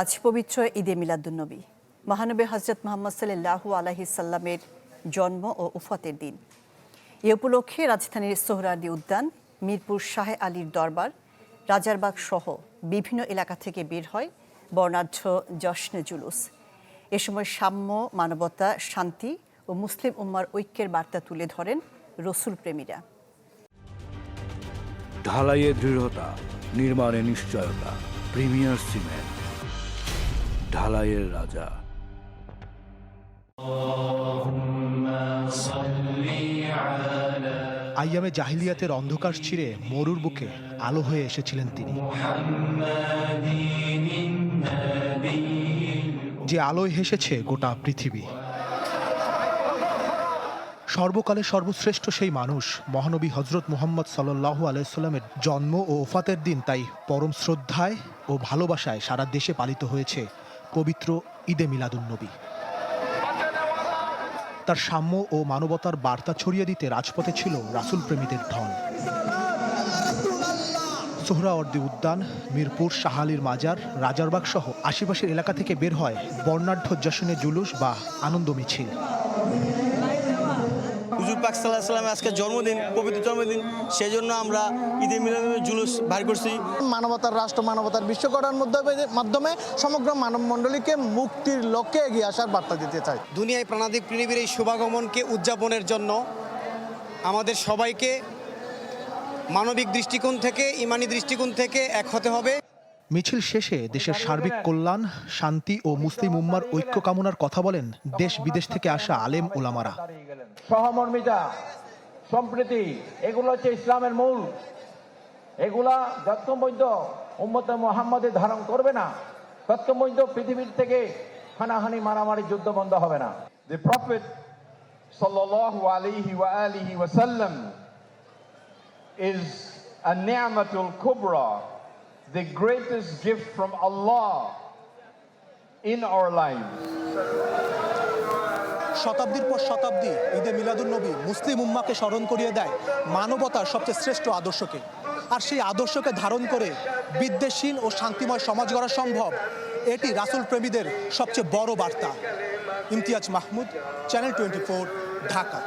আজ পবিত্র ঈদে মিলাদুন্নবী, মহানবী হজরত মুহাম্মদ সাল্লাল্লাহু আলাইহি সাল্লামের জন্ম ও উফাতের দিন। এ উপলক্ষে রাজধানীর সোহরাওয়ার্দী উদ্যান, মিরপুর শাহে আলীর দরবার, রাজারবাগ সহ বিভিন্ন এলাকা থেকে বের হয় বর্ণাঢ্য জশ্নে জুলুস। এ সময় সাম্য, মানবতা, শান্তি ও মুসলিম উম্মার ঐক্যের বার্তা তুলে ধরেন রসুল প্রেমীরা। ঢালাইয়ে দৃঢ়তা, নির্মাণে নিশ্চয়তা। প্রিমিয়ার সিমেন্ট, ঢালাইয়ের রাজা। আইয়ামে জাহিলিয়াতের অন্ধকার ছিঁড়ে মরুর বুকে আলো হয়ে এসেছিলেন তিনি। যে আলোয় হেসেছে গোটা পৃথিবী। সর্বকালে সর্বশ্রেষ্ঠ সেই মানুষ মহানবী হজরত মুহাম্মদ সাল্লাল্লাহু আলাইহি সাল্লামের জন্ম ও ওফাতের দিন তাই পরম শ্রদ্ধায় ও ভালোবাসায় সারা দেশে পালিত হয়েছে পবিত্র ঈদে মিলাদুন্নবী। তার সাম্য ও মানবতার বার্তা ছড়িয়ে দিতে রাজপথে ছিল রাসূল প্রেমীদের ঢল। সোহরাওয়ার্দী উদ্যান, মিরপুর শাহ আলীর মাজার, রাজারবাগ সহ আশেপাশের এলাকা থেকে বের হয় বর্ণাঢ্য জশ্নে জুলুস বা আনন্দ মিছিল। হুজুর পাক সাল্লাল্লাহু আলাইহি ওয়াসাল্লামের আজকে জন্মদিন, পবিত্র জন্মদিন, সেই জন্য আমরা ঈদে মিলাদুন্নবী জুলুস বাইর করছি। মানবতার রাষ্ট্র, মানবতার বিশ্ব গড়ার মাধ্যমে সমগ্র মানব মণ্ডলীকে মুক্তির লক্ষ্যে এগিয়ে আসার বার্তা দিতে চাই। দুনিয়ায় প্রাণাধিক পৃথিবীর এই শুভাগমনকে উদযাপনের জন্য আমাদের সবাইকে মানবিক দৃষ্টিকোণ থেকে, ইমানি দৃষ্টিকোণ থেকে এক হতে হবে। মিছিল শেষে দেশের সার্বিক কল্যাণ, শান্তি ও মুসলিম উম্মার ঐক্য কামনার কথা বলেন দেশ বিদেশ থেকে আসা আলেম ওলামারা। সহমর্মিতা, সম্প্রীতি, এগুলো হচ্ছে ইসলামের মূল। এগুলা যতক্ষণ পর্যন্ত উম্মতে মুহাম্মাদে ধারণ করবে না, ততক্ষণ পর্যন্ত পৃথিবীর থেকে হানাহানি, মারামারি, যুদ্ধ বন্ধ হবে না। The Prophet sallallahu alaihi wasallam is a ni'matul kubra, the greatest gift from Allah in our lives. শতাব্দীর পর শতাব্দী ঈদে মিলাদুন্নবী মুসলিম উম্মাকে স্মরণ করিয়ে দেয় মানবতার সবচেয়ে শ্রেষ্ঠ আদর্শকে। আর সেই আদর্শকে ধারণ করে বিদ্বেষহীন ও শান্তিময় সমাজ গড়া সম্ভব। এটি রাসূল প্রেমীদের সবচেয়ে বড় বার্তা। ইমতিয়াজ মাহমুদ, চ্যানেল 24, ঢাকা।